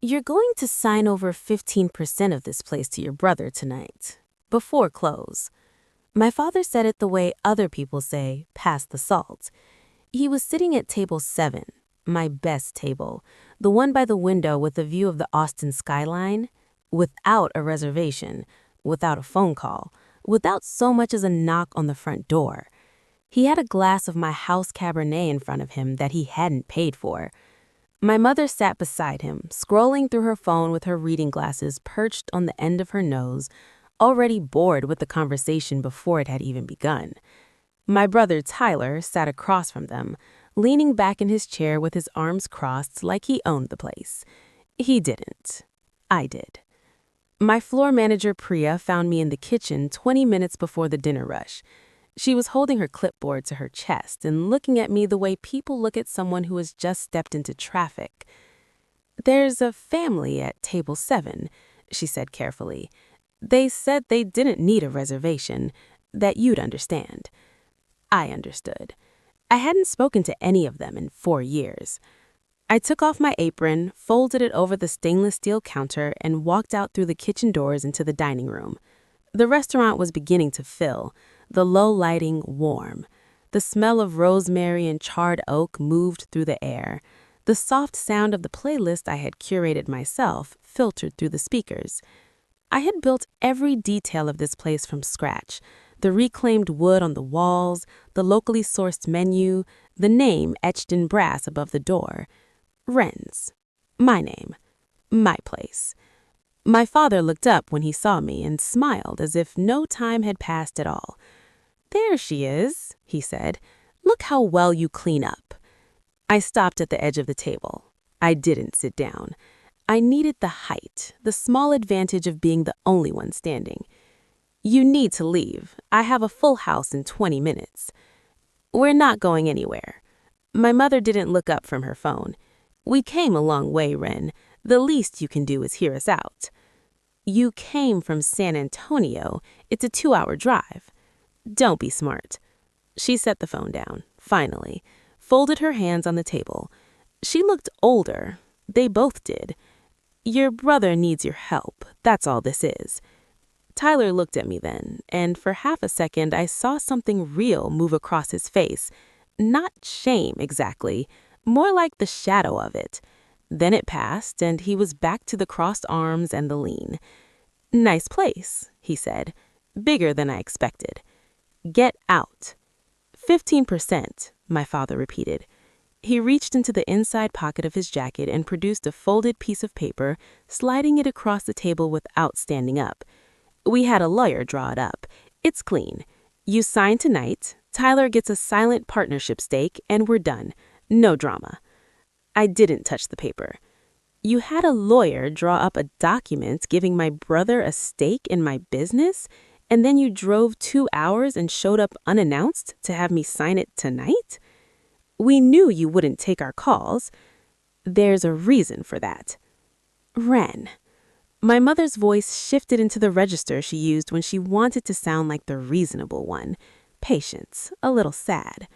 You're going to sign over 15% of this place to your brother tonight, before close. My father said it the way other people say, pass the salt. He was sitting at table 7, my best table, the one by the window with a view of the Austin skyline, without a reservation, without a phone call, without so much as a knock on the front door. He had a glass of my house Cabernet in front of him that he hadn't paid for. My mother sat beside him, scrolling through her phone with her reading glasses perched on the end of her nose, already bored with the conversation before it had even begun. My brother Tyler sat across from them, leaning back in his chair with his arms crossed like he owned the place. He didn't. I did. My floor manager Priya found me in the kitchen 20 minutes before the dinner rush. She was holding her clipboard to her chest and looking at me the way people look at someone who has just stepped into traffic. "There's a family at table 7, she said carefully. "They said they didn't need a reservation, that you'd understand." I understood. I hadn't spoken to any of them in 4 years. I took off my apron, folded it over the stainless steel counter, and walked out through the kitchen doors into the dining room. The restaurant was beginning to fill, the low lighting warm. The smell of rosemary and charred oak moved through the air. The soft sound of the playlist I had curated myself filtered through the speakers. I had built every detail of this place from scratch. The reclaimed wood on the walls, the locally sourced menu, the name etched in brass above the door. Wren's. My name. My place. My father looked up when he saw me and smiled as if no time had passed at all. "There she is," he said. "Look how well you clean up." I stopped at the edge of the table. I didn't sit down. I needed the height, the small advantage of being the only one standing. "You need to leave. I have a full house in 20 minutes. "We're not going anywhere." My mother didn't look up from her phone. "We came a long way, Wren. The least you can do is hear us out." "You came from San Antonio. It's a 2-hour drive." "Don't be smart." She set the phone down, finally, folded her hands on the table. She looked older. They both did. "Your brother needs your help. That's all this is." Tyler looked at me then, and for half a second I saw something real move across his face. Not shame, exactly. More like the shadow of it. Then it passed, and he was back to the crossed arms and the lean. "Nice place," he said. "Bigger than I expected." "Get out." 15%, my father repeated. He reached into the inside pocket of his jacket and produced a folded piece of paper, sliding it across the table without standing up. "We had a lawyer draw it up. It's clean. You sign tonight, Tyler gets a silent partnership stake, and we're done. No drama." I didn't touch the paper. "You had a lawyer draw up a document giving my brother a stake in my business, and then you drove 2 hours and showed up unannounced to have me sign it tonight? We knew you wouldn't take our calls. There's a reason for that." "Wren." My mother's voice shifted into the register she used when she wanted to sound like the reasonable one. Patience, a little sad.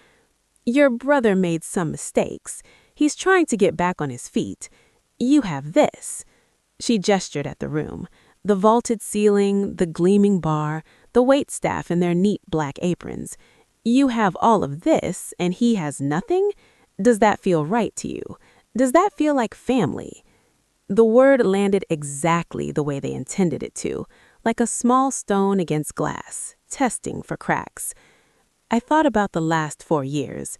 "Your brother made some mistakes. He's trying to get back on his feet. You have this." She gestured at the room. The vaulted ceiling, the gleaming bar, the waitstaff in their neat black aprons. "You have all of this, and he has nothing? Does that feel right to you? Does that feel like family?" The word landed exactly the way they intended it to, like a small stone against glass, testing for cracks. I thought about the last 4 years,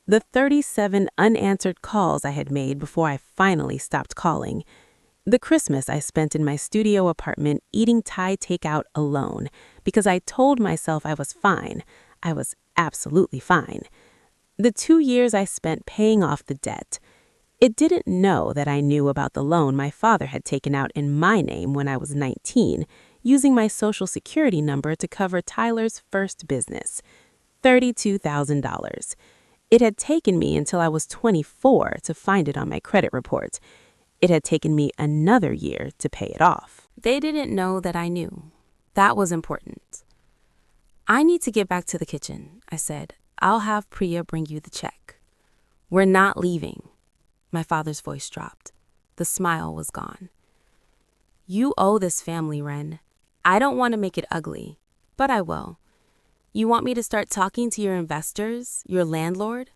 the 37 unanswered calls I had made before I finally stopped calling, the Christmas I spent in my studio apartment eating Thai takeout alone because I told myself I was fine. I was absolutely fine. The 2 years I spent paying off the debt. It didn't know that I knew about the loan my father had taken out in my name when I was 19, using my Social Security number to cover Tyler's first business, $32,000. It had taken me until I was 24 to find it on my credit report. It had taken me another year to pay it off. They didn't know that I knew. That was important. "I need to get back to the kitchen," I said. "I'll have Priya bring you the check." "We're not leaving." My father's voice dropped. The smile was gone. You owe this family, Ren. I don't want to make it ugly, but I will. You want me to start talking to your investors, your landlord?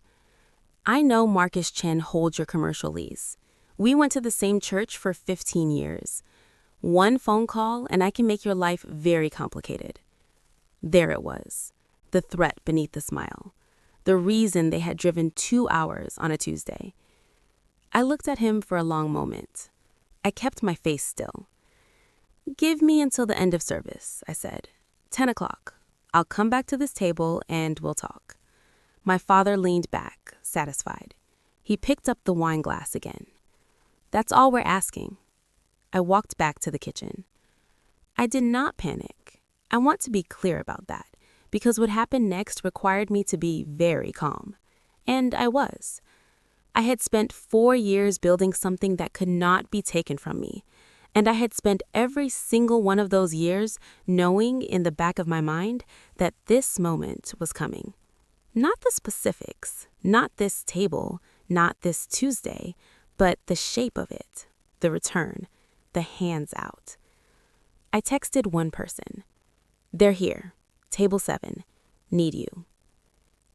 I know Marcus Chen holds your commercial lease. We went to the same church for 15 years. One phone call and I can make your life very complicated. There it was, the threat beneath the smile. The reason they had driven 2 hours on a Tuesday. I looked at him for a long moment. I kept my face still. Give me until the end of service, I said. 10 o'clock. I'll come back to this table and we'll talk. My father leaned back, satisfied. He picked up the wine glass again. That's all we're asking. I walked back to the kitchen. I did not panic. I want to be clear about that, because what happened next required me to be very calm. And I was. I had spent 4 years building something that could not be taken from me. And I had spent every single one of those years knowing in the back of my mind that this moment was coming. Not the specifics, not this table, not this Tuesday, but the shape of it, the return, the hands out. I texted one person. They're here, table 7, need you.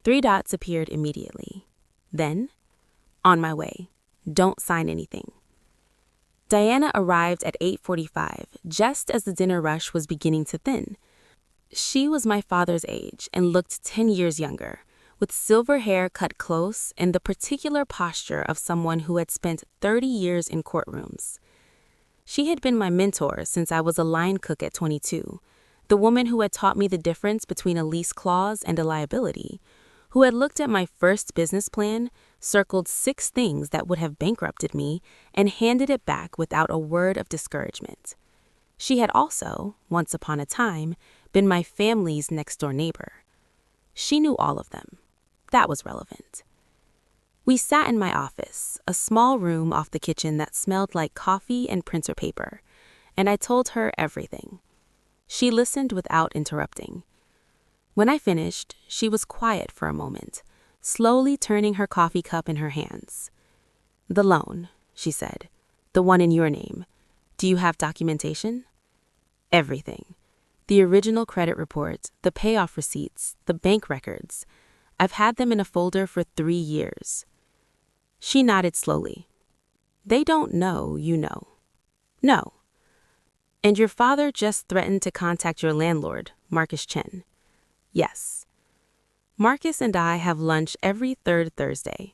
3 dots appeared immediately. Then, on my way, don't sign anything. Diana arrived at 8:45, just as the dinner rush was beginning to thin. She was my father's age and looked 10 years younger, with silver hair cut close and the particular posture of someone who had spent 30 years in courtrooms. She had been my mentor since I was a line cook at 22, the woman who had taught me the difference between a lease clause and a liability, who had looked at my first business plan, circled 6 things that would have bankrupted me, and handed it back without a word of discouragement. She had also, once upon a time, been my family's next-door neighbor. She knew all of them. That was relevant. We sat in my office, a small room off the kitchen that smelled like coffee and printer paper, and I told her everything. She listened without interrupting. When I finished, she was quiet for a moment, slowly turning her coffee cup in her hands. The loan, she said, the one in your name. Do you have documentation? Everything. The original credit report, the payoff receipts, the bank records. I've had them in a folder for 3 years. She nodded slowly. They don't know you know. No. And your father just threatened to contact your landlord, Marcus Chen. Yes. Marcus and I have lunch every 3rd Thursday.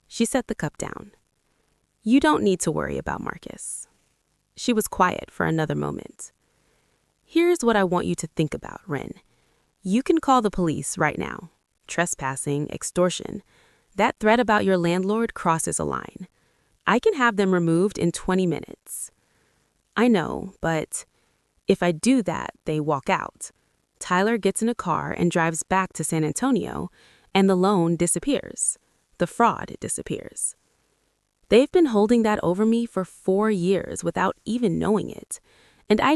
She set the cup down. You don't need to worry about Marcus. She was quiet for another moment. Here's what I want you to think about, Ren. You can call the police right now. Trespassing, extortion. That threat about your landlord crosses a line. I can have them removed in 20 minutes. I know, but if I do that, they walk out. Tyler gets in a car and drives back to San Antonio, and the loan disappears. The fraud disappears. They've been holding that over me for 4 years without even knowing it, and I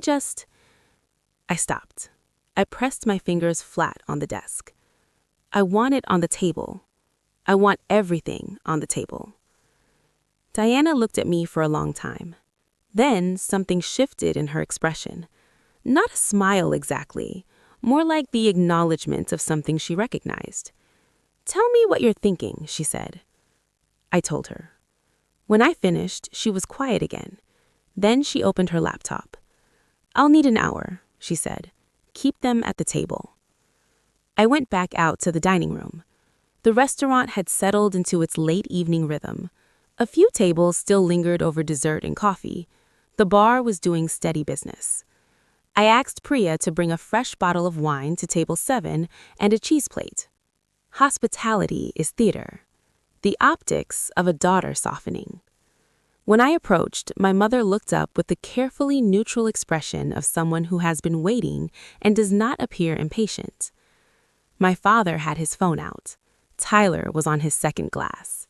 stopped. I pressed my fingers flat on the desk. I want it on the table. I want everything on the table. Diana looked at me for a long time. Then something shifted in her expression. Not a smile exactly, more like the acknowledgement of something she recognized. Tell me what you're thinking, she said. I told her. When I finished, she was quiet again. Then she opened her laptop. I'll need an hour, she said. Keep them at the table. I went back out to the dining room. The restaurant had settled into its late evening rhythm. A few tables still lingered over dessert and coffee. The bar was doing steady business. I asked Priya to bring a fresh bottle of wine to table 7 and a cheese plate. Hospitality is theater. The optics of a daughter softening. When I approached, my mother looked up with the carefully neutral expression of someone who has been waiting and does not appear impatient. My father had his phone out. Tyler was on his second glass.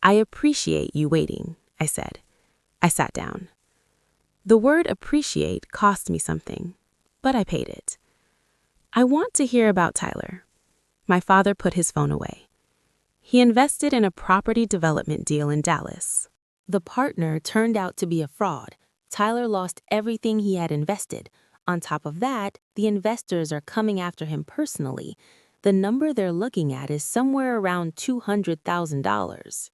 I appreciate you waiting, I said. I sat down. The word appreciate cost me something, but I paid it. I want to hear about Tyler. My father put his phone away. He invested in a property development deal in Dallas. The partner turned out to be a fraud. Tyler lost everything he had invested. On top of that, the investors are coming after him personally. The number they're looking at is somewhere around $200,000.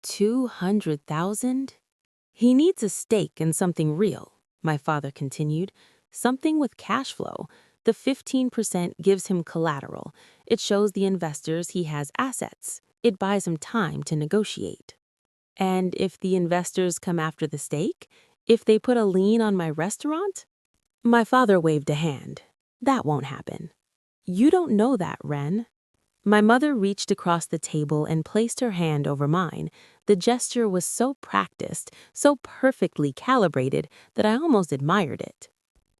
$200,000? He needs a stake in something real, my father continued. Something with cash flow. The 15% gives him collateral. It shows the investors he has assets. It buys him time to negotiate. And if the investors come after the stake? If they put a lien on my restaurant? My father waved a hand. That won't happen. You don't know that, Ren. My mother reached across the table and placed her hand over mine. The gesture was so practiced, so perfectly calibrated, that I almost admired it.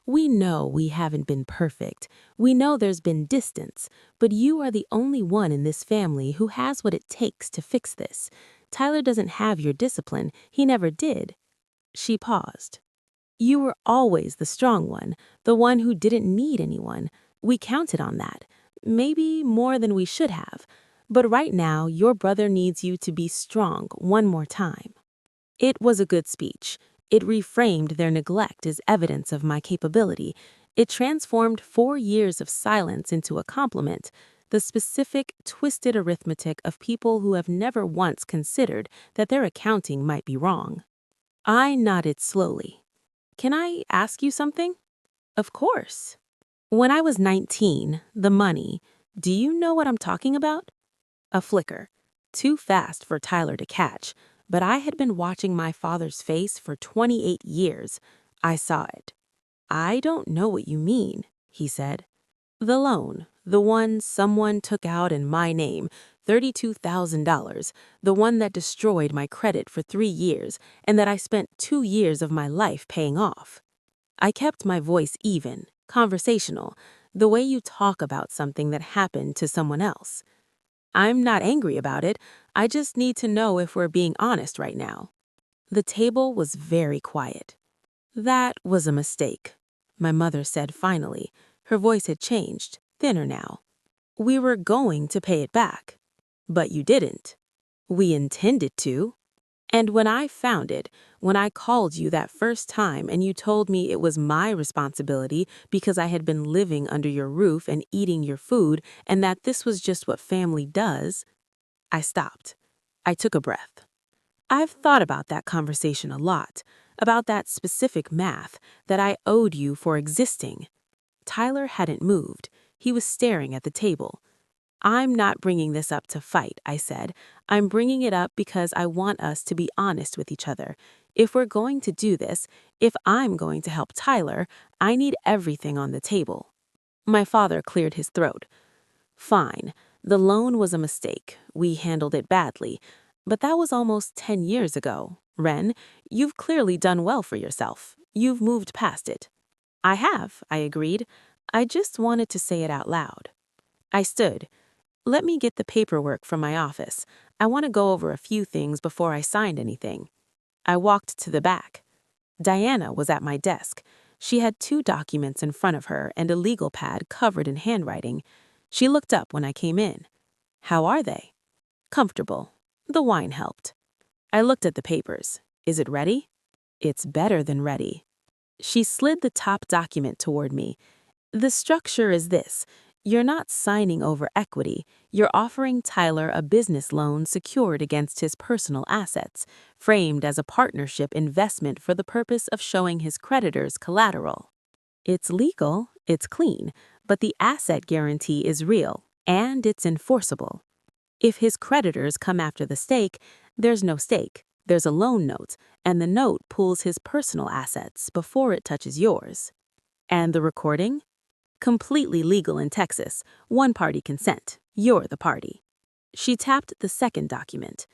We know we haven't been perfect. We know there's been distance, but you are the only one in this family who has what it takes to fix this. Tyler doesn't have your discipline. He never did. She paused. You were always the strong one, the one who didn't need anyone. We counted on that. Maybe more than we should have. But right now, your brother needs you to be strong one more time. It was a good speech. It reframed their neglect as evidence of my capability. It transformed 4 years of silence into a compliment, the specific, twisted arithmetic of people who have never once considered that their accounting might be wrong. I nodded slowly. Can I ask you something? Of course. When I was 19, the money, do you know what I'm talking about? A flicker. Too fast for Tyler to catch, but I had been watching my father's face for 28 years. I saw it. I don't know what you mean, he said. The loan, the one someone took out in my name, $32,000, the one that destroyed my credit for 3 years and that I spent 2 years of my life paying off. I kept my voice even, conversational, the way you talk about something that happened to someone else. I'm not angry about it. I just need to know if we're being honest right now. The table was very quiet. That was a mistake, my mother said finally. Her voice had changed, thinner now. We were going to pay it back. But you didn't. We intended to. And when I found it, when I called you that first time and you told me it was my responsibility because I had been living under your roof and eating your food and that this was just what family does, I stopped. I took a breath. I've thought about that conversation a lot, about that specific math that I owed you for existing. Tyler hadn't moved. He was staring at the table. I'm not bringing this up to fight, I said. I'm bringing it up because I want us to be honest with each other. If we're going to do this, if I'm going to help Tyler, I need everything on the table. My father cleared his throat. Fine, the loan was a mistake. We handled it badly. But that was almost 10 years ago. Ren, you've clearly done well for yourself. You've moved past it. I have, I agreed. I just wanted to say it out loud. I stood. Let me get the paperwork from my office. I want to go over a few things before I signed anything. I walked to the back. Diana was at my desk. She had 2 documents in front of her and a legal pad covered in handwriting. She looked up when I came in. How are they? Comfortable. The wine helped. I looked at the papers. Is it ready? It's better than ready. She slid the top document toward me. The structure is this. You're not signing over equity. You're offering Tyler a business loan secured against his personal assets, framed as a partnership investment for the purpose of showing his creditors collateral. It's legal, it's clean, but the asset guarantee is real, and it's enforceable. If his creditors come after the stake, there's no stake. There's a loan note, and the note pools his personal assets before it touches yours. And the recording? Completely legal in Texas, one-party consent. You're the party. She tapped the second document.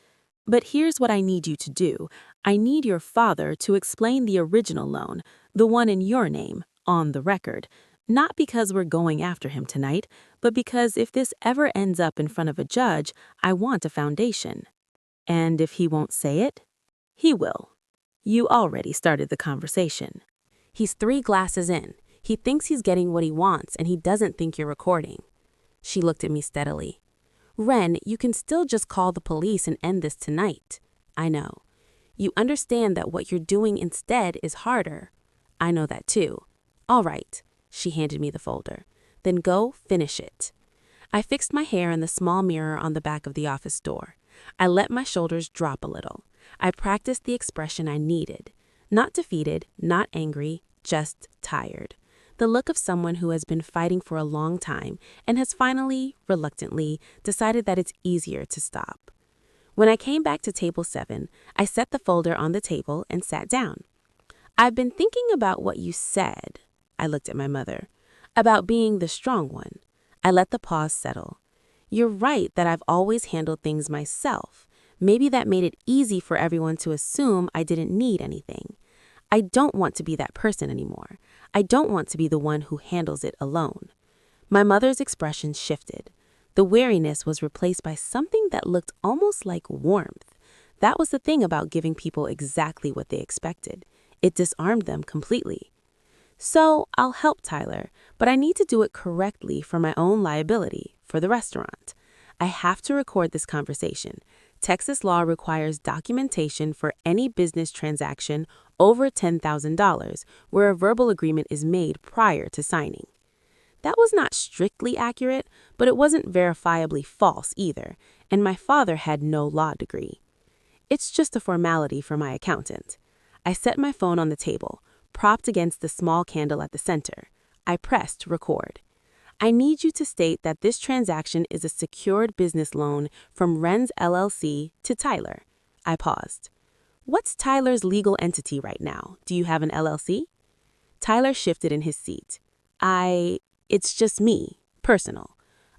But here's what I need you to do. I need your father to explain the original loan, the one in your name, on the record. Not because we're going after him tonight, but because if this ever ends up in front of a judge, I want a foundation. And if he won't say it, he will. You already started the conversation. He's 3 glasses in. He thinks he's getting what he wants, and he doesn't think you're recording. She looked at me steadily. Ren, you can still just call the police and end this tonight. I know. You understand that what you're doing instead is harder. I know that too. All right, she handed me the folder. Then go finish it. I fixed my hair in the small mirror on the back of the office door. I let my shoulders drop a little. I practiced the expression I needed. Not defeated, not angry, just tired. The look of someone who has been fighting for a long time and has finally, reluctantly, decided that it's easier to stop. When I came back to table 7, I set the folder on the table and sat down. I've been thinking about what you said. I looked at my mother. About being the strong one. I let the pause settle. You're right that I've always handled things myself. Maybe that made it easy for everyone to assume I didn't need anything. I don't want to be that person anymore. I don't want to be the one who handles it alone. My mother's expression shifted. The weariness was replaced by something that looked almost like warmth. That was the thing about giving people exactly what they expected. It disarmed them completely. So I'll help Tyler, but I need to do it correctly for my own liability, for the restaurant. I have to record this conversation. Texas law requires documentation for any business transaction over $10,000 where a verbal agreement is made prior to signing. That was not strictly accurate, but it wasn't verifiably false either, and my father had no law degree. It's just a formality for my accountant. I set my phone on the table, propped against the small candle at the center. I pressed record. I need you to state that this transaction is a secured business loan from Wren's LLC to Tyler. I paused. What's Tyler's legal entity right now? Do you have an LLC? Tyler shifted in his seat. It's just me, personal.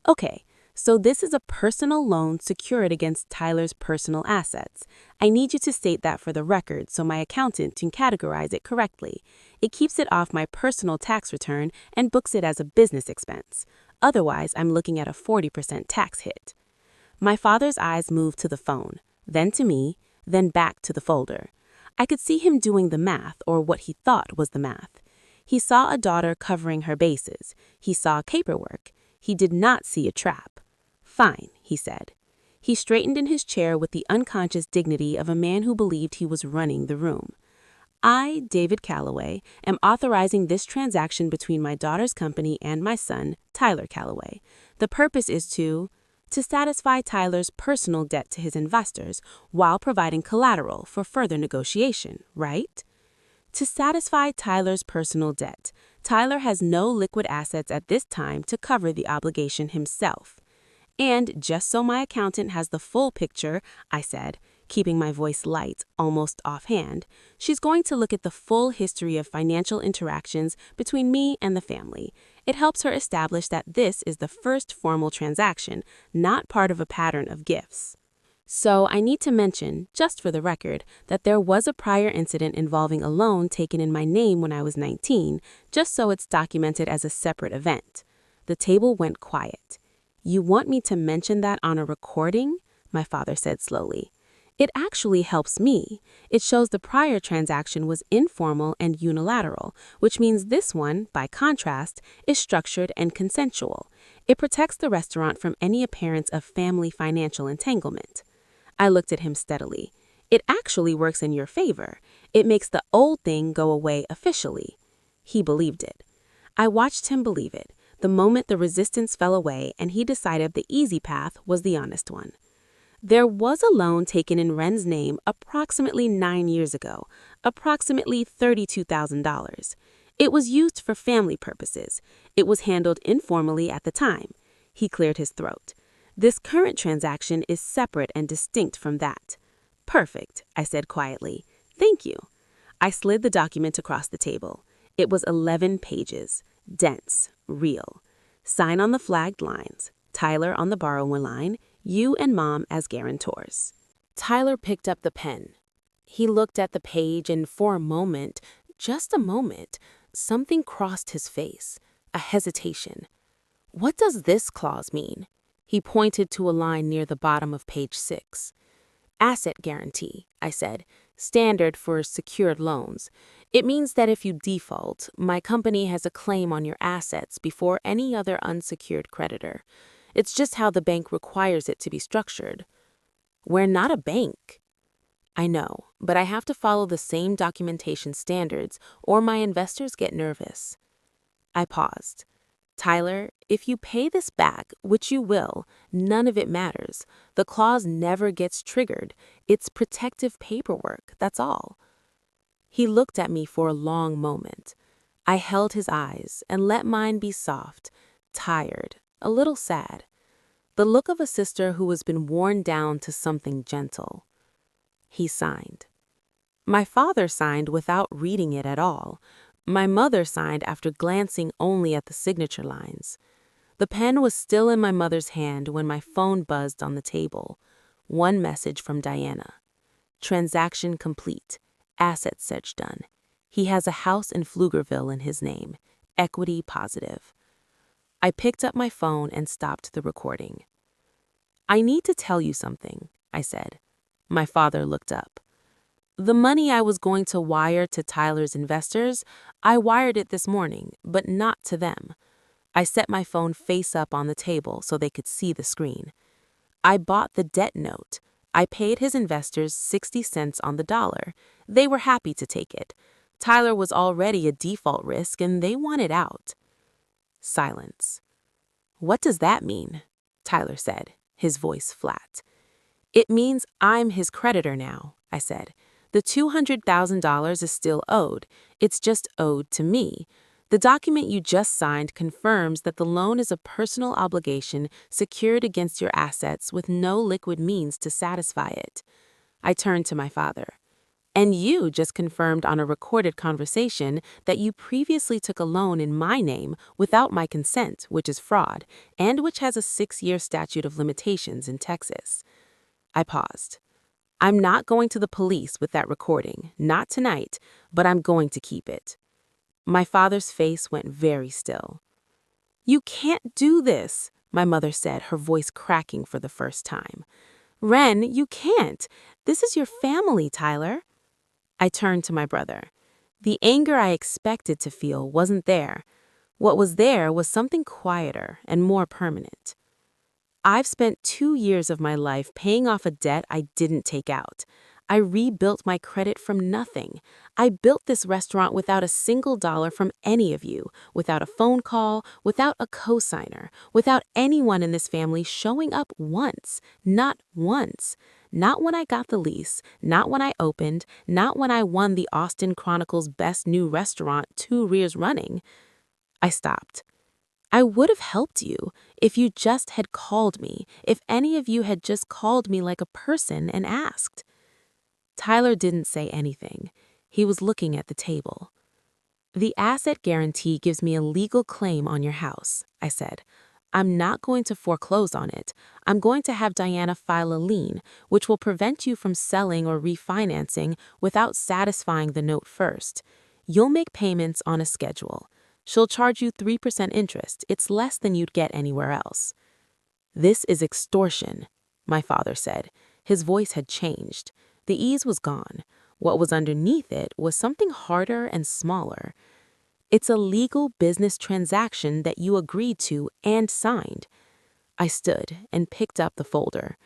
Okay, so this is a personal loan secured against Tyler's personal assets. I need you to state that for the record so my accountant can categorize it correctly. It keeps it off my personal tax return and books it as a business expense. Otherwise, I'm looking at a 40% tax hit. My father's eyes moved to the phone, then to me, then back to the folder. I could see him doing the math, or what he thought was the math. He saw a daughter covering her bases. He saw paperwork. He did not see a trap. Fine, he said. He straightened in his chair with the unconscious dignity of a man who believed he was running the room. I, David Calloway, am authorizing this transaction between my daughter's company and my son, Tyler Calloway. The purpose is to satisfy Tyler's personal debt to his investors while providing collateral for further negotiation, right? To satisfy Tyler's personal debt, Tyler has no liquid assets at this time to cover the obligation himself. And just so my accountant has the full picture, I said, keeping my voice light, almost offhand, she's going to look at the full history of financial interactions between me and the family. It helps her establish that this is the first formal transaction, not part of a pattern of gifts. So I need to mention, just for the record, that there was a prior incident involving a loan taken in my name when I was 19, just so it's documented as a separate event. The table went quiet. You want me to mention that on a recording? My father said slowly. It actually helps me. It shows the prior transaction was informal and unilateral, which means this one, by contrast, is structured and consensual. It protects the restaurant from any appearance of family financial entanglement. I looked at him steadily. It actually works in your favor. It makes the old thing go away officially. He believed it. I watched him believe it, the moment the resistance fell away and he decided the easy path was the honest one. There was a loan taken in Wren's name approximately 9 years ago, approximately $32,000. It was used for family purposes. It was handled informally at the time. He cleared his throat. This current transaction is separate and distinct from that. Perfect, I said quietly. Thank you. I slid the document across the table. It was 11 pages, dense, real. Sign on the flagged lines, Tyler on the borrower line, you and Mom as guarantors. Tyler picked up the pen. He looked at the page and for a moment, just a moment, something crossed his face, a hesitation. What does this clause mean? He pointed to a line near the bottom of page 6. Asset guarantee, I said, standard for secured loans. It means that if you default, my company has a claim on your assets before any other unsecured creditor. It's just how the bank requires it to be structured. We're not a bank. I know, but I have to follow the same documentation standards or my investors get nervous. I paused. Tyler, if you pay this back, which you will, none of it matters. The clause never gets triggered. It's protective paperwork, that's all. He looked at me for a long moment. I held his eyes and let mine be soft, tired, a little sad. The look of a sister who has been worn down to something gentle. He signed. My father signed without reading it at all. My mother signed after glancing only at the signature lines. The pen was still in my mother's hand when my phone buzzed on the table. One message from Diana. Transaction complete. Asset search done. He has a house in Pflugerville in his name. Equity positive. I picked up my phone and stopped the recording. I need to tell you something, I said. My father looked up. The money I was going to wire to Tyler's investors, I wired it this morning, but not to them. I set my phone face up on the table so they could see the screen. I bought the debt note. I paid his investors 60 cents on the dollar. They were happy to take it. Tyler was already a default risk and they wanted out. Silence. What does that mean? Tyler said, his voice flat. It means I'm his creditor now, I said. The $200,000 is still owed. It's just owed to me. The document you just signed confirms that the loan is a personal obligation secured against your assets with no liquid means to satisfy it. I turned to my father. And you just confirmed on a recorded conversation that you previously took a loan in my name without my consent, which is fraud, and which has a 6-year statute of limitations in Texas. I paused. I'm not going to the police with that recording, not tonight, but I'm going to keep it. My father's face went very still. You can't do this, my mother said, her voice cracking for the first time. Ren, you can't. This is your family, Tyler. I turned to my brother. The anger I expected to feel wasn't there. What was there was something quieter and more permanent. I've spent 2 years of my life paying off a debt I didn't take out. I rebuilt my credit from nothing. I built this restaurant without a single dollar from any of you, without a phone call, without a cosigner, without anyone in this family showing up once, not once. Not when I got the lease, not when I opened, not when I won the Austin Chronicle's Best New Restaurant 2 years running. I stopped. I would have helped you if you just had called me, if any of you had just called me like a person and asked. Tyler didn't say anything. He was looking at the table. The asset guarantee gives me a legal claim on your house, I said. I'm not going to foreclose on it. I'm going to have Diana file a lien, which will prevent you from selling or refinancing without satisfying the note first. You'll make payments on a schedule. She'll charge you 3% interest. It's less than you'd get anywhere else. This is extortion, my father said. His voice had changed. The ease was gone. What was underneath it was something harder and smaller. It's a legal business transaction that you agreed to and signed. I stood and picked up the folder.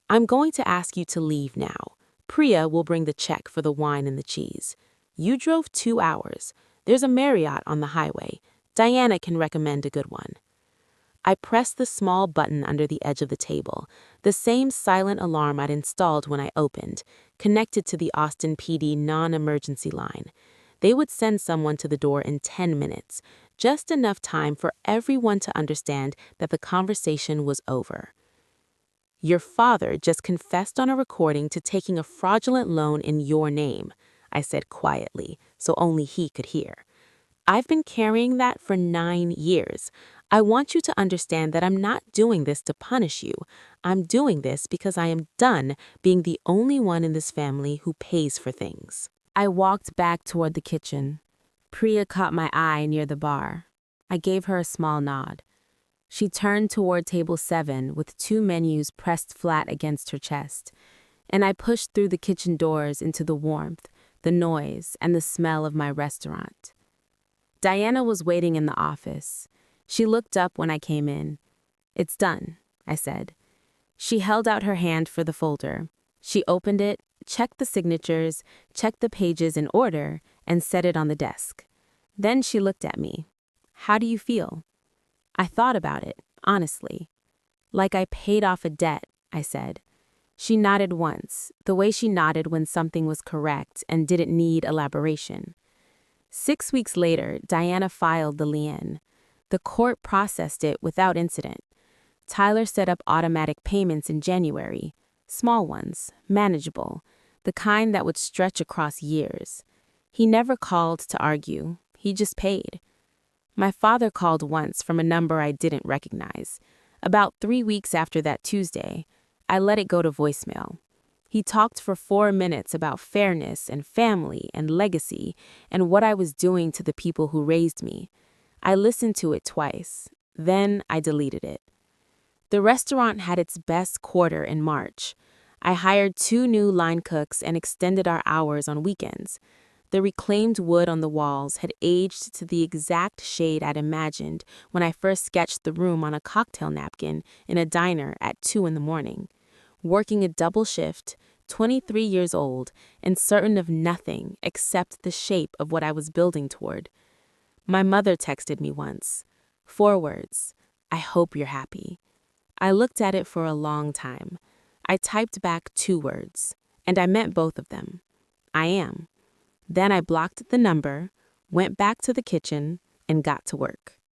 I'm going to ask you to leave now. Priya will bring the check for the wine and the cheese. You drove 2 hours. There's a Marriott on the highway. Diana can recommend a good one. I pressed the small button under the edge of the table, the same silent alarm I'd installed when I opened, connected to the Austin PD non-emergency line. They would send someone to the door in 10 minutes, just enough time for everyone to understand that the conversation was over. Your father just confessed on a recording to taking a fraudulent loan in your name, I said quietly, so only he could hear. I've been carrying that for 9 years. I want you to understand that I'm not doing this to punish you. I'm doing this because I am done being the only one in this family who pays for things. I walked back toward the kitchen. Priya caught my eye near the bar. I gave her a small nod. She turned toward table 7 with 2 menus pressed flat against her chest, and I pushed through the kitchen doors into the warmth, the noise, and the smell of my restaurant. Diana was waiting in the office. She looked up when I came in. It's done, I said. She held out her hand for the folder. She opened it, checked the signatures, checked the pages in order, and set it on the desk. Then she looked at me. "How do you feel?" I thought about it, honestly. "Like I paid off a debt," I said. She nodded once, the way she nodded when something was correct and didn't need elaboration. 6 weeks later, Diana filed the lien. The court processed it without incident. Tyler set up automatic payments in January. Small ones, manageable, the kind that would stretch across years. He never called to argue. He just paid. My father called once from a number I didn't recognize. About 3 weeks after that Tuesday, I let it go to voicemail. He talked for 4 minutes about fairness and family and legacy and what I was doing to the people who raised me. I listened to it twice. Then I deleted it. The restaurant had its best quarter in March. I hired 2 new line cooks and extended our hours on weekends. The reclaimed wood on the walls had aged to the exact shade I'd imagined when I first sketched the room on a cocktail napkin in a diner at 2 in the morning. Working a double shift, 23 years old, and certain of nothing except the shape of what I was building toward. My mother texted me once. 4 words. "I hope you're happy." I looked at it for a long time. I typed back 2 words, and I meant both of them. "I am." Then I blocked the number, went back to the kitchen, and got to work.